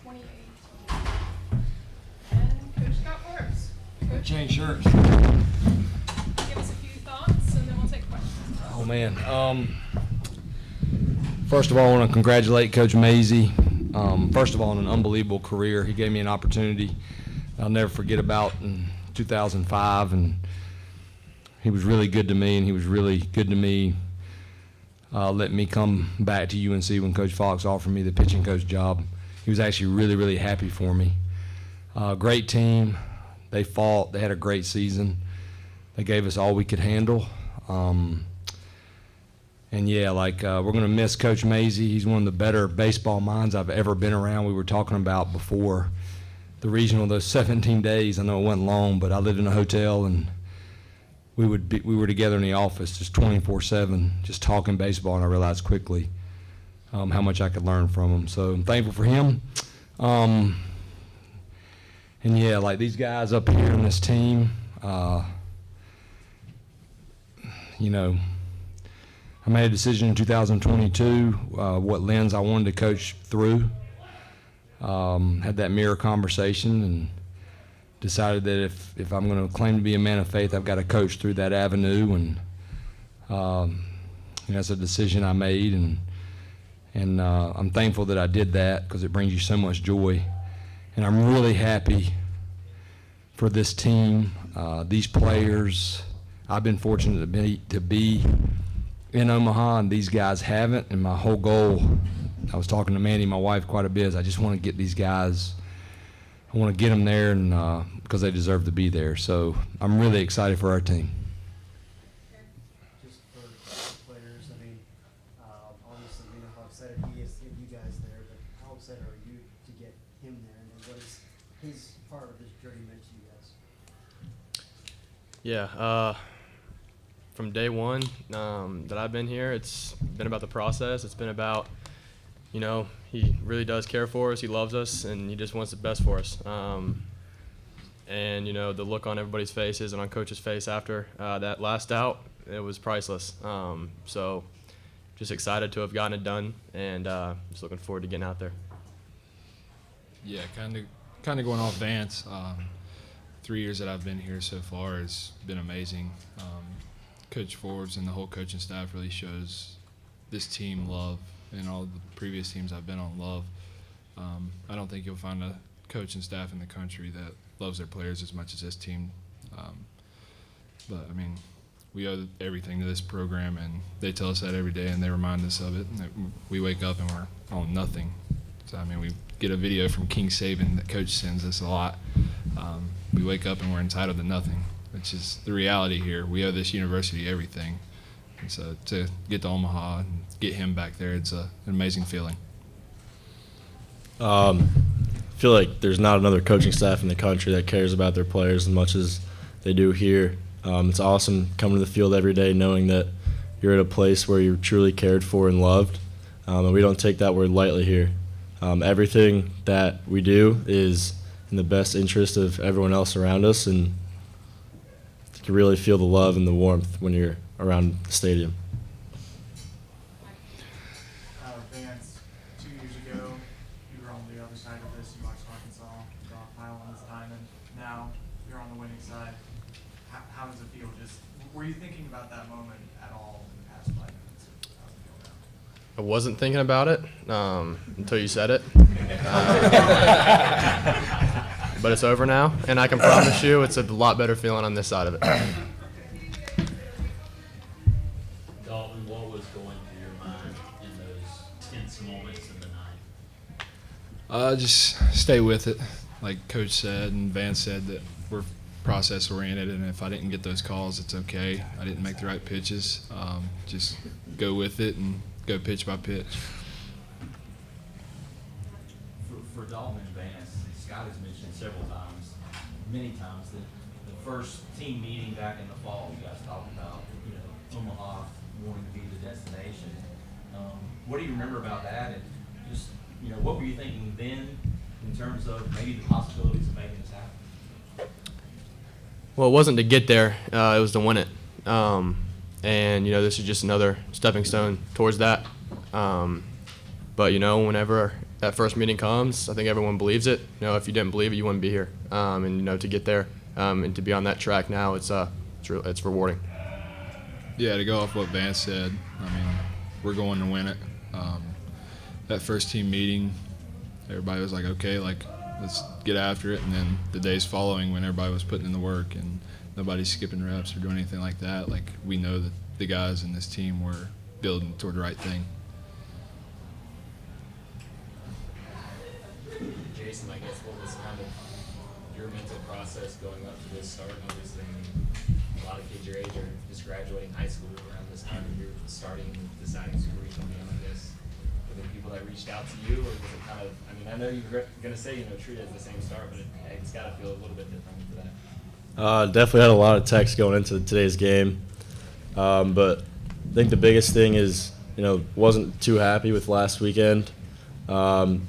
2018. And Coach Scott Forbes. Coach, Change shirts. give us a few thoughts, and then we'll take questions. Oh, man. First of all, I want to congratulate Coach Mazey. First of all, on an unbelievable career. He gave me an opportunity I'll never forget about in 2005, and he was really good to me, and he was really good to me letting me come back to UNC when Coach Fox offered me the pitching coach job. He was actually really, really happy for me. Great team. They fought. They had a great season. They gave us all we could handle. And yeah, we're going to miss Coach Mazey. He's one of the better baseball minds I've ever been around. We were talking about before the regional, those 17 days. I know it wasn't long, but I lived in a hotel, and we were together in the office just 24/7, just talking baseball, and I realized quickly how much I could learn from him. So I'm thankful for him. And yeah, these guys up here in this team, I made a decision in 2022 what lens I wanted to coach through. Had that mirror conversation and decided that if I'm going to claim to be a man of faith, I've got to coach through that avenue. And that's a decision I made, and I'm thankful that I did that because it brings you so much joy. And I'm really happy for this team, these players. I've been fortunate to be in Omaha, and these guys haven't. And my whole goal, I was talking to Mandy, my wife, quite a bit, is I just want to get these guys, I want to get them there, and because they deserve to be there. So I'm really excited for our team. Just for players, obviously we know how excited he is to get you guys there, but how excited are you to get him there, and what is his part of this journey meant to you guys? Yeah, from day one that I've been here, it's been about the process. It's been about, he really does care for us. He loves us, and he just wants the best for us. And, the look on everybody's faces and on Coach's face after that last out, it was priceless. So just excited to have gotten it done, and just looking forward to getting out there. Yeah, kind of going off Vance. 3 years that I've been here so far has been amazing. Coach Forbes and the whole coaching staff really shows this team love, and all the previous teams I've been on love. I don't think you'll find a coach and staff in the country that loves their players as much as this team. But we owe everything to this program, and they tell us that every day, and they remind us of it. And we wake up and we're on nothing. So we get a video from King Saban that Coach sends us a lot. We wake up and we're entitled to nothing, which is the reality here. We owe this university everything. And so to get to Omaha and get him back there, it's an amazing feeling. I feel like there's not another coaching staff in the country that cares about their players as much as they do here. It's awesome coming to the field every day knowing that you're at a place where you're truly cared for and loved, and we don't take that word lightly here. Everything that we do is in the best interest of everyone else around us, and you can really feel the love and the warmth when you're around the stadium. Vance, 2 years ago, you were on the other side of this. You watched Arkansas draw a pile on this time, and now you're on the winning side. How does it feel? Were you thinking about that moment at all in the past 5 minutes? How's it feel now? I wasn't thinking about it until you said it. But it's over now, and I can promise you it's a lot better feeling on this side of it. Dalton, what was going through your mind in those tense moments in the night? Just stay with it. Like Coach said and Vance said, that we're process oriented, and if I didn't get those calls, it's okay. I didn't make the right pitches. Just go with it and go pitch by pitch. For Dalton and Vance, Scott has mentioned many times, that the first team meeting back in the fall, you guys talked about, Omaha wanting to be the destination. What do you remember about that, and just, what were you thinking then in terms of maybe the possibilities of making this happen? Well, it wasn't to get there, it was to win it. And, this is just another stepping stone towards that. But, whenever that first meeting comes, I think everyone believes it. You know, if you didn't believe it, you wouldn't be here. And you know, to get there and to be on that track now, it's rewarding. Yeah, to go off what Vance said, I mean, we're going to win it. That first team meeting, everybody was like, okay, like, let's get after it. And then the days following, when everybody was putting in the work and nobody's skipping reps or doing anything like that, like, we know that the guys in this team were building toward the right thing. Jason, I guess what was kind of your mental process going up to this start? Obviously, a lot of kids your age are just graduating high school around this time, and you're starting deciding super regional game, I guess. Were there people that reached out to you, or was it kind of, I mean, I know you're going to say, you know, treat it as the same start, but it's got to feel a little bit different for that. Definitely had a lot of texts going into today's game. But I think the biggest thing is, you know, wasn't too happy with last weekend. The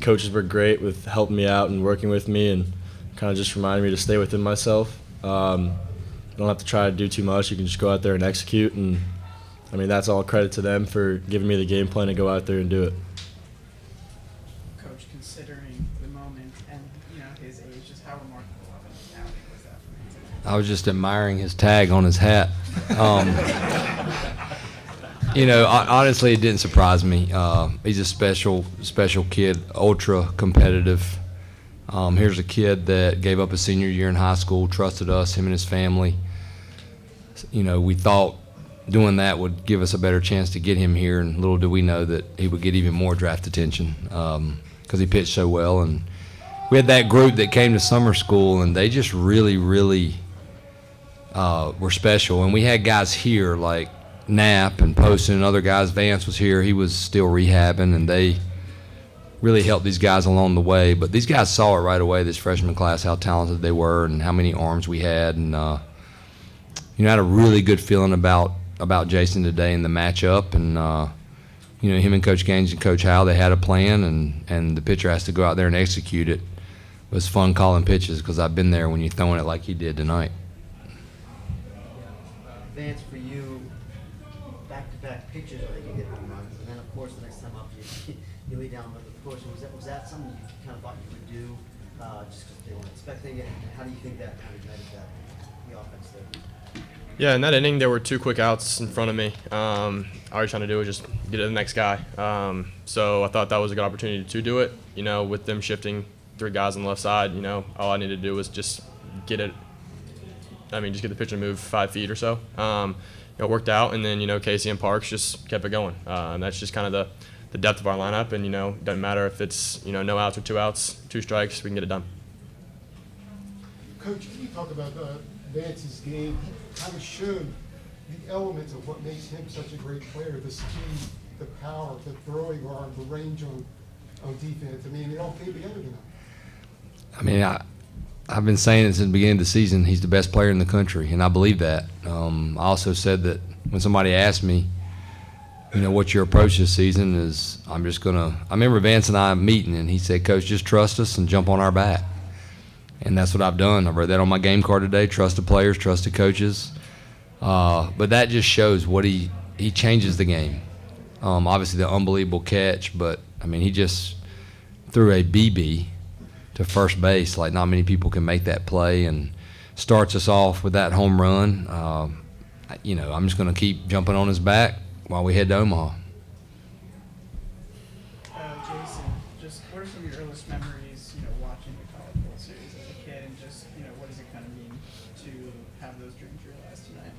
coaches were great with helping me out and working with me and kind of just reminding me to stay within myself. You don't have to try to do too much. You can just go out there and execute. And, I mean, that's all credit to them for giving me the game plan to go out there and do it. Coach, considering the moment and, you know, his age, just how remarkable of an outing was that for him today? I was just admiring his tag on his hat. You know, honestly, it didn't surprise me. He's a special kid, ultra competitive. Here's a kid that gave up his senior year in high school, trusted us, him and his family. You know, we thought doing that would give us a better chance to get him here, and little did we know that he would get even more draft attention because he pitched so well. And we had that group that came to summer school, and they just really were special. And we had guys here like Knapp and Poston and other guys. Vance was here. He was still rehabbing, and they really helped these guys along the way. But these guys saw it right away, this freshman class, how talented they were and how many arms we had. And, you know, I had a really good feeling about Jason today in the matchup. And, you know, him and Coach Gaines and Coach Howe, they had a plan, and the pitcher has to go out there and execute it. It was fun calling pitches because I've been there when you're throwing it like he did tonight. Vance, for you, back-to-back pitches where they can hit home runs, and then of course the next time up you lay down the push. Was that something you kind of thought you would do, just because they weren't expecting it? And how do you think that kind of ignited the offense there? Yeah, in that inning there were 2 quick outs in front of me. All you're trying to do was just get to the next guy. So I thought that was a good opportunity to do it. You know, with them shifting 3 guys on the left side, you know, all I needed to do was just get it. I mean, just get the pitcher to move 5 feet or so. It worked out, and then, you know, Casey and Parks just kept it going. And that's just kind of the depth of our lineup. And, you know, it doesn't matter if it's, you know, no outs or 2 outs, 2 strikes, we can get it done. Coach, can you talk about Vance's game? He kind of showed the elements of what makes him such a great player: the speed, the power, the throwing arm, the range on defense. I mean, it all came together tonight. I mean, I've been saying it since the beginning of the season, he's the best player in the country, and I believe that. I also said that when somebody asked me, you know, what's your approach this season, is I remember Vance and I meeting, and he said, Coach, just trust us and jump on our bat. And that's what I've done. I read that on my game card today, trust the players, trust the coaches. But that just shows what he changes the game. Obviously the unbelievable catch, but, I mean, he just threw a BB to first base like not many people can make that play, and starts us off with that home run. You know, I'm just going to keep jumping on his back while we head to Omaha. Jason, just what are some of your earliest memories, you know, watching the College World Series as a kid, and just, you know, what does it kind of mean to have those dreams realized tonight?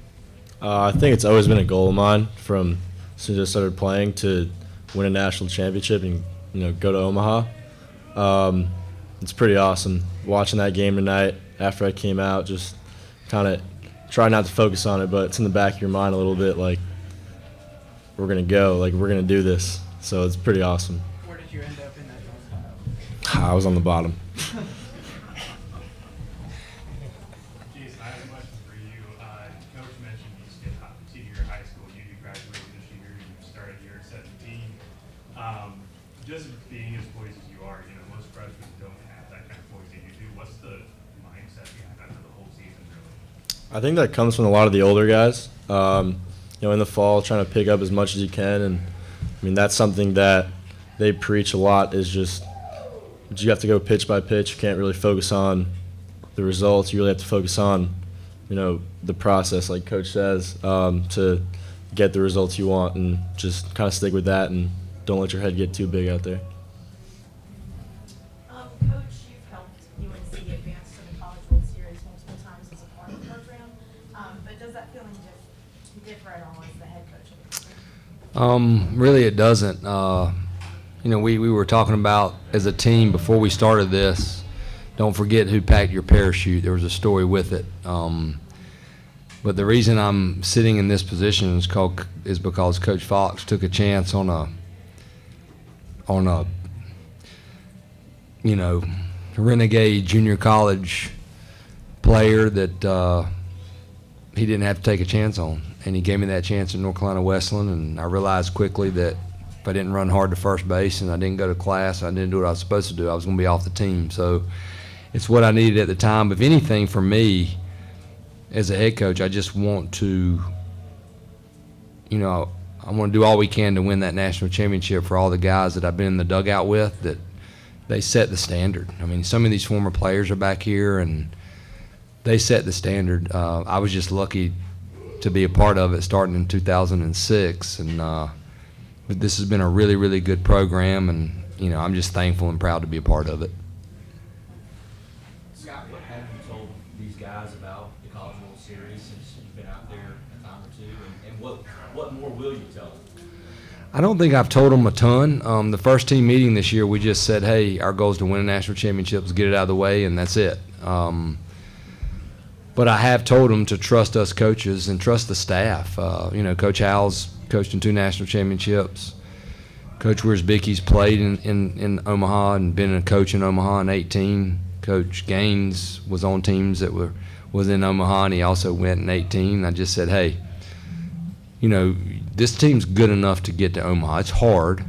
I think it's always been a goal of mine from as soon as I started playing to win a national championship and, you know, go to Omaha. It's pretty awesome watching that game tonight after I came out. Just kind of try not to focus on it, but it's in the back of your mind a little bit, like, we're going to go, like, we're going to do this. So it's pretty awesome. Where did you end up in that goal? I was on the bottom. Jason, I have a question for you. Coach mentioned you skipped senior year of high school. You graduated this year. You started here at 17. Just being as poised as you are, you know, most freshmen don't have that kind of poise that you do. What's the mindset behind that for the whole season, really? I think that comes from a lot of the older guys. You know, in the fall, trying to pick up as much as you can, and I mean that's something that they preach a lot is just you have to go pitch by pitch. You can't really focus on the results. You really have to focus on, the process, like Coach says, to get the results you want, and just kind of stick with that and don't let your head get too big out there. Coach, you've helped UNC advance to the College World Series multiple times as a part of the program, but does that feeling differ at all as the head coach of the program? Really, it doesn't. We were talking about as a team before we started this. Don't forget who packed your parachute. There was a story with it. But the reason I'm sitting in this position is because Coach Fox took a chance on a renegade junior college player that he didn't have to take a chance on. And he gave me that chance at North Carolina Wesleyan, and I realized quickly that if I didn't run hard to first base and I didn't go to class, I didn't do what I was supposed to do, I was going to be off the team. So it's what I needed at the time. If anything, for me, as a head coach, I just want to, I want to do all we can to win that national championship for all the guys that I've been in the dugout with, that they set the standard. I mean, some of these former players are back here, and they set the standard. I was just lucky to be a part of it starting in 2006, and but this has been a really, really good program, and, I'm just thankful and proud to be a part of it. Scott, what have you told these guys about the College World Series since you've been out there a time or two, and what more will you tell them? I don't think I've told them a ton. The first team meeting this year, we just said, hey, our goal is to win a national championship, let's get it out of the way, and that's it. But I have told them to trust us coaches and trust the staff. Coach Howell's coached in 2 national championships. Coach Wiersbicki's played in Omaha and been a coach in Omaha in 18. Coach Gaines was on teams that was in Omaha, and he also went in 18. I just said, hey, this team's good enough to get to Omaha. It's hard.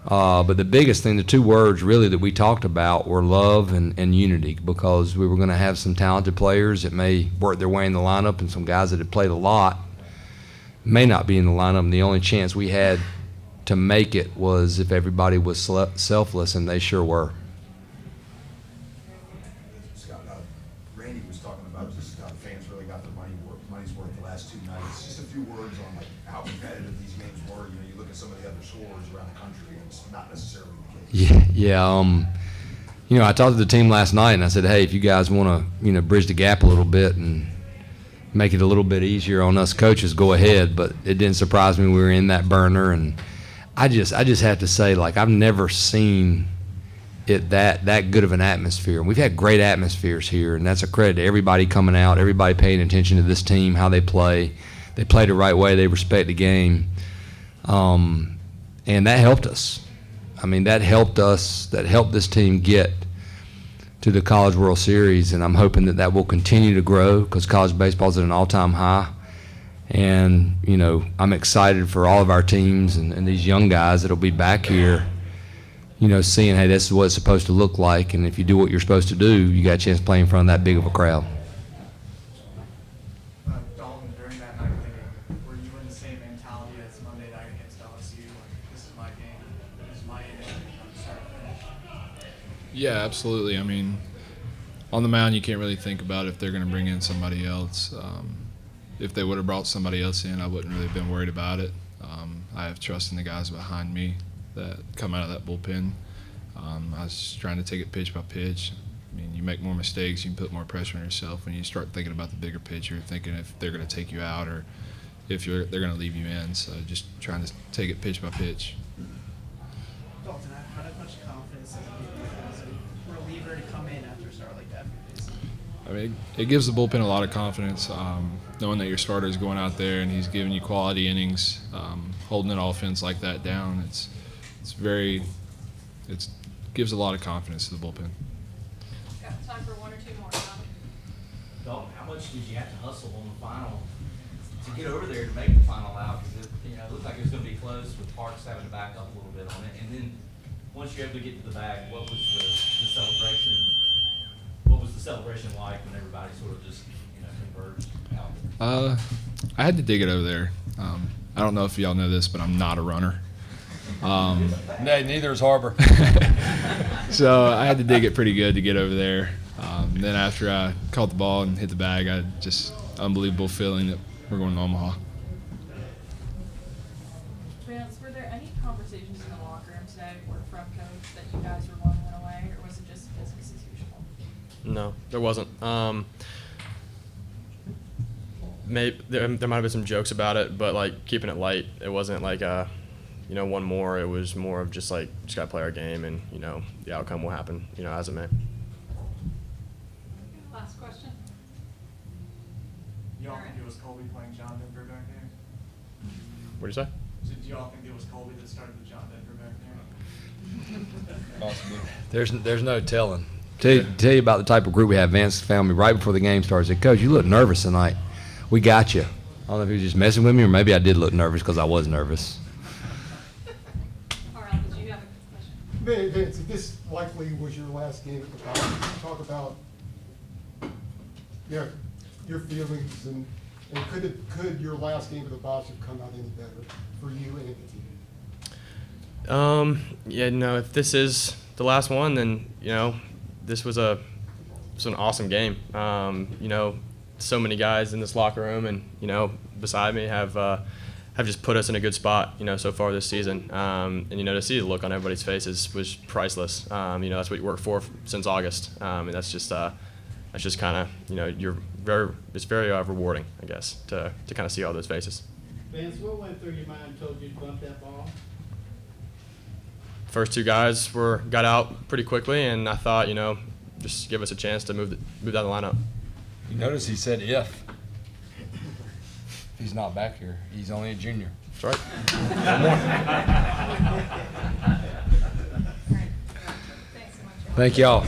But the biggest thing, the 2 words really that we talked about were love and unity, because we were going to have some talented players that may work their way in the lineup, and some guys that had played a lot may not be in the lineup. And the only chance we had to make it was if everybody was selfless, and they sure were. Scott, Randy was talking about just how the fans really got their money's worth the last 2 nights. Just a few words on how competitive these games were. You look at some of the other scores around the country, and it's not necessarily the case. Yeah. I talked to the team last night, and I said, hey, if you guys want to, bridge the gap a little bit and make it a little bit easier on us coaches, go ahead. But it didn't surprise me we were in that burner, and I just have to say, I've never seen it that good of an atmosphere. We've had great atmospheres here, and that's a credit to everybody coming out, everybody paying attention to this team, how they play. They play the right way. They respect the game. And that helped us. That helped us. That helped this team get to the College World Series, and I'm hoping that will continue to grow, because college baseball is at an all-time high. And, I'm excited for all of our teams and these young guys that'll be back here, seeing, hey, this is what it's supposed to look like, and if you do what you're supposed to do, you got a chance to play in front of that big of a crowd. Dalton, during that night, were you in the same mentality as Monday night against LSU? This is my game. This is my inning. I'm start to finish. Yeah, absolutely. On the mound, you can't really think about if they're going to bring in somebody else. If they would have brought somebody else in, I wouldn't really have been worried about it. I have trust in the guys behind me that come out of that bullpen. I was trying to take it pitch by pitch. You make more mistakes, you can put more pressure on yourself when you start thinking about the bigger picture, thinking if they're going to take you out or if they're going to leave you in. So just trying to take it pitch by pitch. Dalton, how much confidence does it give you as a reliever to come in after a start like that for your base? It gives the bullpen a lot of confidence, knowing that your starter is going out there and he's giving you quality innings, holding an offense like that down. It gives a lot of confidence to the bullpen. Got time for 1 or 2 more. Dalton, how much did you have to hustle on the final to get over there to make the final out? Because it looked like it was going to be close with Parks having to back up a little bit on it. And then once you're able to get to the bag, what was the celebration? What was the celebration like when everybody sort of just converged out? I had to dig it over there. I don't know if y'all know this, but I'm not a runner. Neither is Harbor. So I had to dig it pretty good to get over there. Then after I caught the ball and hit the bag, I just unbelievable feeling that we're going to Omaha. Vance, were there any conversations in the locker room today or from coach that you guys were wanting to away, or was it just business as usual? No, there wasn't. Maybe there might have been some jokes about it, but like keeping it light. It wasn't like one more. It was more of just like just gotta play our game, and the outcome will happen, as it may. Last question. Y'all All right. think it was Colby playing John Denver back there? What did you say? Do y'all think it was Colby that started with John Denver back there? Possibly. There's no telling. Tell you about the type of group we have. Vance found me right before the game started. Said, "Coach, you look nervous tonight. We got you." I don't know if he was just messing with me, or maybe I did look nervous because I was nervous. Carl, did you have a question? Vance, if this likely was your last game at the Bobs, talk about your feelings and could your last game at the Bobs have come out any better for you and the team? Yeah, no. If this is the last one, then this was an awesome game. So many guys in this locker room and beside me have just put us in a good spot so far this season. And to see the look on everybody's faces was priceless. That's what you worked for since August. And that's just kind of it's very rewarding, I guess, to kind of see all those faces. Vance, what went through your mind and told you to bump that ball? First two guys got out pretty quickly, and I thought, just give us a chance to move down the lineup. You notice he said if. He's not back here. He's only a junior. That's right. All right. Thanks so much. Thank y'all.